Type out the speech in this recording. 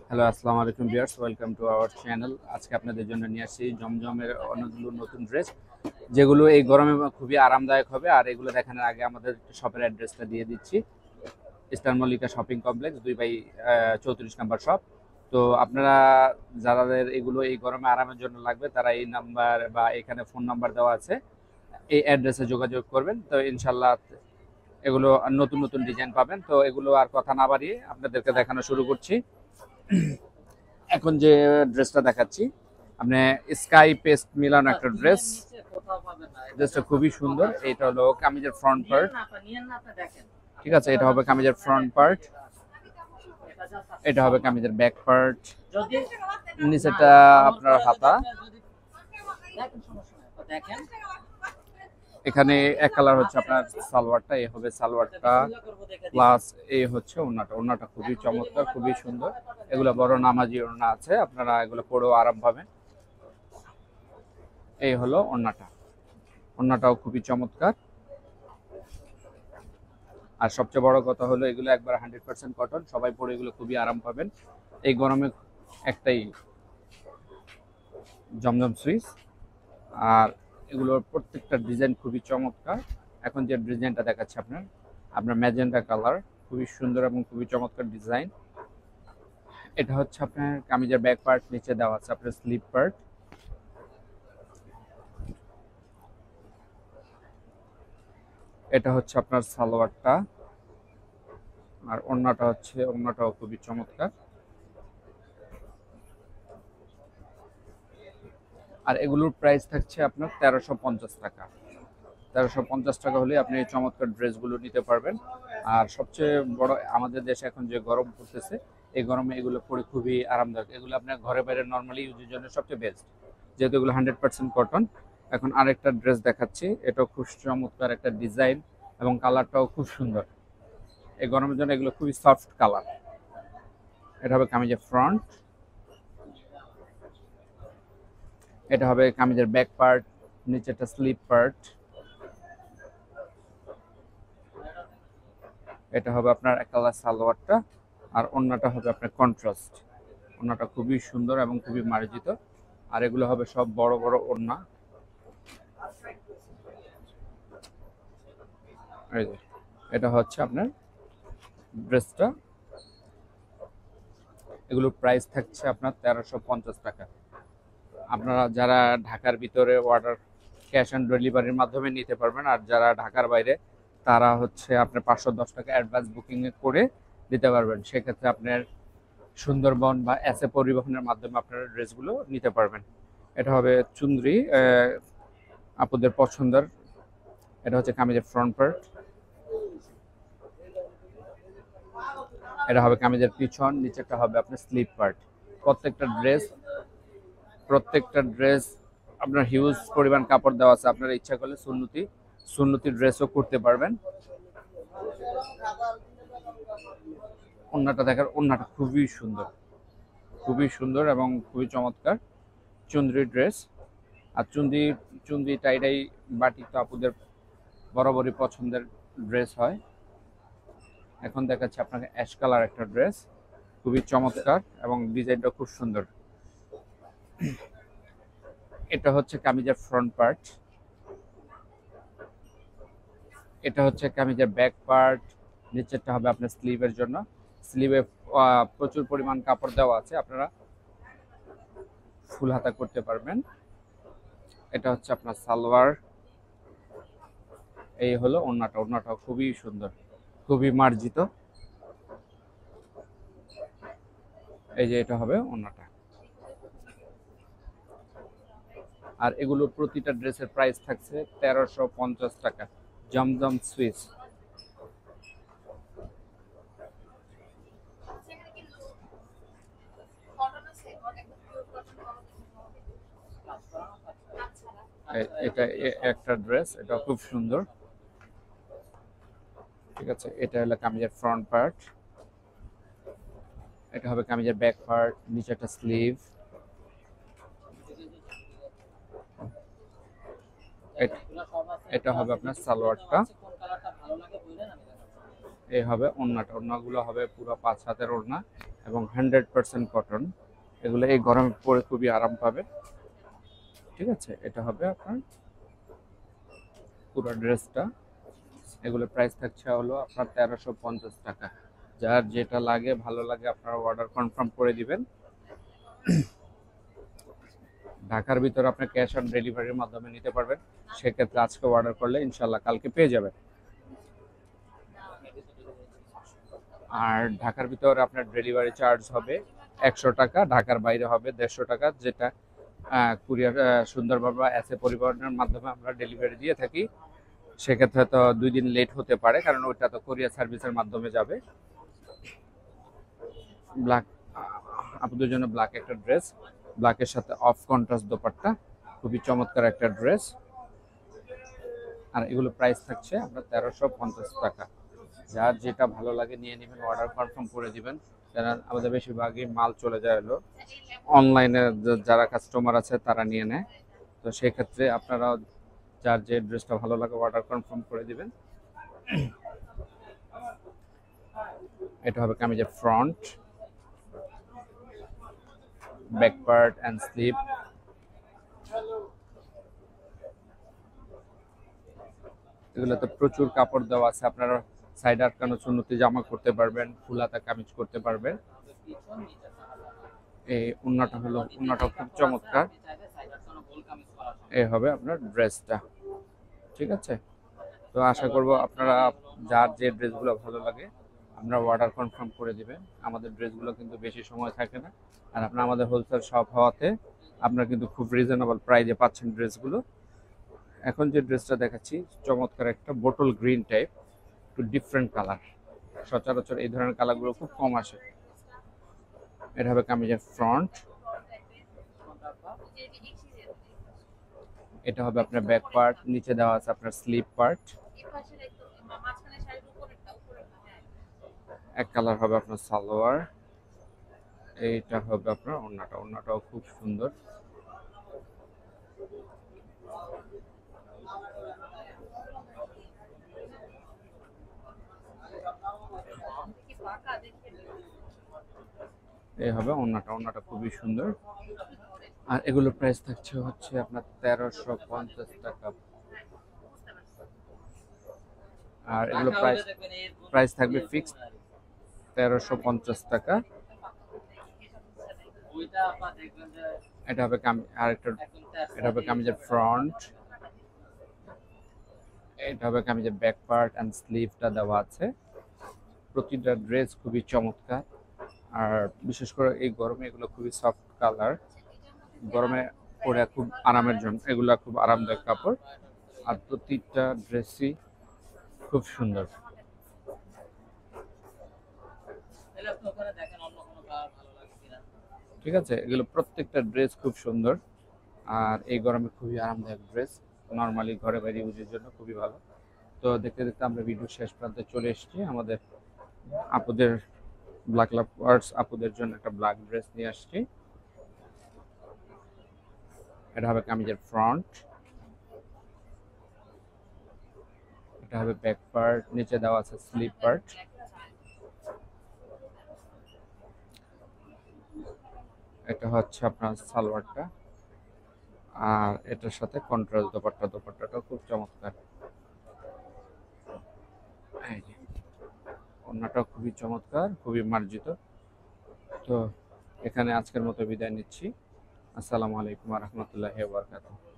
Hello, আসসালামু আলাইকুম viewers, welcome to our channel. আজকে আপনাদের জন্য নিয়ে আসছি জমজমের অনেকগুলো নতুন ড্রেস, যেগুলো এই গরমে খুবই আরামদায়ক হবে। আর এগুলো দেখানোর আগে আমাদের শপের অ্যাড্রেসটা দিয়ে দিচ্ছি। ইস্টার্ন মল্লিকা শপিং কমপ্লেক্স 2/34 নম্বর শপ। তো আপনারা যাদের এগুলো এই গরমে আরামের জন্য লাগবে, তারা এই নাম্বার বা এখানে ফোন নাম্বার দেওয়া আছে, এই অ্যাড্রেসে যোগাযোগ করবেন। তো ইনশাল্লাহ এগুলো নতুন নতুন ডিজাইন পাবেন। তো এগুলো আর কথা না বাড়িয়ে আপনাদেরকে দেখানো শুরু করছি। এখন যে ড্রেসটা দেখাচ্ছি, আপনি স্কাই পেস্ট মিলানো একটা ড্রেস। ড্রেসটা খুবই সুন্দর। এটা হলো কামিজের ফ্রন্ট পার্ট। ঠিক আছে, এটা হবে কামিজের ফ্রন্ট পার্ট, এটা হবে কামিজের ব্যাক পার্ট, নিচেটা আপনার হাতা। এখানে এক কালার হচ্ছে আপনার সালোয়ারটা, এই হবে সালোয়ারটা, প্লাস এই হচ্ছে ওড়নাটা। ওড়নাটা খুবই চমৎকার, খুবই সুন্দর। এগুলো বড় নামাজি ওড়না আছে, আপনারা এগুলো পরেও আরাম পাবেন। এই হলো ওড়নাটা। ওড়নাটাও খুবই চমৎকার। আর সবচেয়ে বড় কথা হলো এগুলো একবার 100% কটন, সবাই পরে এগুলো খুবই আরাম পাবেন এই গরমে। একটাই জমজম সুইচ। আর এগুলোর প্রত্যেকটা ডিজাইন খুবই চমৎকার। এখন যে ডিজাইনটা দেখাচ্ছি আপনার আপনার ম্যাজেন্টা কালার, খুবই সুন্দর এবং খুবই চমৎকার ডিজাইন। এটা হচ্ছে আপনার কামিজের ব্যাক পার্ট, নিচে দেওয়া আছে আপনার স্লিপ পার্ট। এটা হচ্ছে আপনার সালোয়ারটা, আর ওড়নাটাও খুবই চমৎকার। আর এগুলোর প্রাইস থাকছে আপনার 1350 টাকা। 1350 টাকা হলে আপনি এই চমৎকার ড্রেসগুলো নিতে পারবেন। আর সবচেয়ে বড়, আমাদের দেশে এখন যে গরম পড়তেছে, এই গরমে এগুলো পরে খুবই আরামদায়ক। এগুলো আপনার ঘরে বাইরে নর্মালি ইউজের জন্য সবচেয়ে বেস্ট, যেহেতু এগুলো 100% কটন। এখন আরেকটা ড্রেস দেখাচ্ছি, এটাও খুব চমৎকার একটা ডিজাইন এবং কালারটাও খুব সুন্দর। এই গরমের জন্য এগুলো খুবই সফট কালার। এটা হবে কামিজের ফ্রন্ট, এটা হবে কামিজের ব্যাক পার্ট, নিচেটা স্লিপ পার্ট। এটা হবে আপনার এক কালার সালোয়ারটা, আর ওড়নাটা হবে আপনার কন্ট্রাস্ট। ওড়নাটা খুবই সুন্দর এবং খুবই মার্জিত। আর এগুলো হবে সব বড় বড় ওড়না। এই যে এটা হচ্ছে আপনার ড্রেসটা। এগুলোর প্রাইস থাকছে আপনার 1350 টাকা। আপনারা যারা ঢাকার ভিতরে অর্ডার ক্যাশ অন ডেলিভারির মাধ্যমে নিতে পারবেন, আর যারা ঢাকার বাইরে তারা হচ্ছে আপনার 510 টাকা অ্যাডভান্স বুকিং করে দিতে পারবেন। সেক্ষেত্রে আপনার সুন্দরবন বা এসএ পরিবহনের মাধ্যমে আপনারা ড্রেসগুলো নিতে পারবেন। এটা হবে চুন্দ্রি, আপুদের পছন্দের। এটা হচ্ছে কামিজের ফ্রন্ট পার্ট, এটা হবে কামিজের পিছন, নিচেটা হবে আপনার স্লিপ পার্ট। প্রত্যেকটা ড্রেস প্রত্যেকটা ড্রেস আপনার হিউজ পরিমাণ কাপড় দেওয়া আছে। আপনারা ইচ্ছা করলে সুন্নতি ড্রেসও করতে পারবেন। ওন্নাটা খুবই সুন্দর, খুবই সুন্দর এবং খুবই চমৎকার চুন্দ্রি ড্রেস। আর চুন্দ্রি টাইডাই বাটিক তো আপুদের বরাবরই পছন্দের ড্রেস হয়। এখন দেখাচ্ছি আপনাকে অ্যাশ কালার একটা ড্রেস, খুবই চমৎকার এবং ডিজাইনটা খুব সুন্দর। এটা হচ্ছে কামিজের ফ্রন্ট পার্ট, এটা হচ্ছে কামিজের ব্যাক পার্ট, নিচেরটা হবে আপনার স্লিভের জন্য। স্লিভে প্রচুর পরিমাণ কাপড় দেওয়া আছে, আপনারা ফুল হাতা করতে পারবেন। এটা হচ্ছে আপনার সালোয়ার, এই হলো ওড়নাটাও খুবই সুন্দর, খুবই মার্জিত। এই যে এটা হবে ওড়নাটা। আর এগুলো প্রতিটা ড্রেসের প্রাইস থাকছে 1350 টাকা। জমজম সুইচ। এটা একটা ড্রেস, এটা খুব সুন্দর। ঠিক আছে, এটা হলো কামিজের ফ্রন্ট পার্ট, এটা হবে কামিজের ব্যাক পার্ট, নিচে একটা স্লিভ। এটা হবে আপনার সালোয়ারটা, এই হবে ওড়নাগুলো হবে পুরো 5 হাতের ওড়না। এবং 100% কটন। এগুলো এই গরমে পরে খুবই আরাম পাবে। ঠিক আছে, এটা হবে আপনার পুরো ড্রেসটা। এগুলো প্রাইস থাকছে হলো আপনার 1350 টাকা। যার যেটা লাগে ভালো লাগে আপনারা অর্ডার কনফার্ম করে দিবেন। ঢাকার ভিতরে আপনি ক্যাশ অন ডেলিভারির মাধ্যমে নিতে পারবেন। সেক্ষেত্রে আজকে অর্ডার করলে ইনশাল্লাহ কালকে পেয়ে যাবেন। আর ঢাকার ভিতরে আপনার ডেলিভারি চার্জ হবে 100 টাকা, ঢাকার বাইরে হবে 150 টাকা, যেটা কুরিয়ার সুন্দরবন বা এসএ পরিবহনের মাধ্যমে আমরা ডেলিভারি দিয়ে থাকি। সেক্ষেত্রে তো 2 দিন লেট হতে পারে, কারণ ওইটা তো কুরিয়ার সার্ভিসের মাধ্যমে যাবে। ব্ল্যাক, আপনাদের জন্য ব্ল্যাক একটা ড্রেস, ব্ল্যাকের সাথে অফ কন্ট্রাস্ট দোপাট্টা, খুবই চমৎকার একটা ড্রেস। আর এগুলো প্রাইস থাকছে আপনার 1350 টাকা। যার যেটা ভালো লাগে নিয়ে নেবেন, অর্ডার কনফার্ম করে দিবেন। কারণ আমাদের বেশিরভাগই মাল চলে যায় হলো অনলাইনে, যারা কাস্টমার আছে তারা নিয়ে নেয়। তো সেক্ষেত্রে আপনারা যার যে ড্রেসটা ভালো লাগে অর্ডার কনফার্ম করে দিবেন। এটা হবে কামিজের front, back part and sleeve. এগুলোতে প্রচুর কাপড় দেওয়া আছে, আপনারা সাইড আটকানো চুন্নতি জামা করতে পারবেন, ফুলাতা কামিজ করতে পারবেন। এই ওন্নাটা হলো, ওন্নাটা খুব চমৎকার। এই হবে আপনার ড্রেসটা। ঠিক আছে, তো আশা করব আপনারা যার যে ড্রেসগুলো ভালো লাগে আমরা অর্ডার কনফার্ম করে দিবেন। আমাদের ড্রেসগুলো কিন্তু বেশি সময় থাকে না, আর আপনার আমাদের হোলসেল শপ হওয়াতে আপনারা কিন্তু খুব রিজনেবল প্রাইসে পাচ্ছেন ড্রেসগুলো। এখন যে ড্রেসটা দেখাচ্ছি চমৎকার একটা বোটল গ্রিন টাইপ, একটু ডিফারেন্ট কালার। সচরাচর এই ধরনের কালারগুলো খুব কম আসে। এটা হবে কামিজের ফ্রন্ট, এটা হবে আপনার ব্যাক পার্ট, নিচে দেওয়া আছে আপনার স্লিভ পার্ট। এক কালার হবে আপনার সালোয়ার, এইটা হবে আপনার ওড়নাটা। ওড়নাটাও খুব সুন্দর। এই হবে ওড়নাটা। ওড়নাটা খুবই সুন্দর। আর এগুলো প্রাইস থাকছে হচ্ছে আপনার 1350 টাকা। আর এগুলো প্রাইস থাকবে ফিক্সড 1350 টাকা। এটা হবে আরেকটা, এটা হবে কামিজের ফ্রন্ট, এটা হবে কামিজের ব্যাক পার্ট এন্ড স্লিভটা দেওয়া আছে। প্রতিটা ড্রেস খুবই চমৎকার। আর বিশেষ করে এই গরমে এগুলো খুবই সফট কালার, গরমে পরে খুব আরামের জন্য এগুলা খুব আরামদায়ক কাপড়। আর প্রতিটা ড্রেসই খুব সুন্দর। ঠিক আছে, এগুলো প্রত্যেকটা ড্রেস খুব সুন্দর। আর এই গরমে খুবই আরামদায়ক ড্রেস, নর্মালি ঘরে বাইরে ইউজের জন্য খুবই ভালো। তো দেখতে দেখতে আমরা ভিডিও শেষ প্রান্তে চলে এসেছি। আমাদের আপুদের ব্ল্যাক লাভার্স আপুদের জন্য একটা ব্ল্যাক ড্রেস নিয়ে আসছি। এটা হবে কামিজের ফ্রন্ট, এটা হবে ব্যাক পার্ট, নিচে দেওয়া আছে স্লিভ পার্ট। এটা হচ্ছে আপনার সালোয়ারটা, আর এটার সাথে কন্ট্রাস্ট দোপাট্টা। দোপাট্টাটাও খুব চমৎকার। ওড়নাটাও খুবই চমৎকার, খুবই মার্জিত। তো এখানে আজকের মতো বিদায় নিচ্ছি। আসসালামু আলাইকুম ওয়া রাহমাতুল্লাহি ওয়া বারাকাতুহু।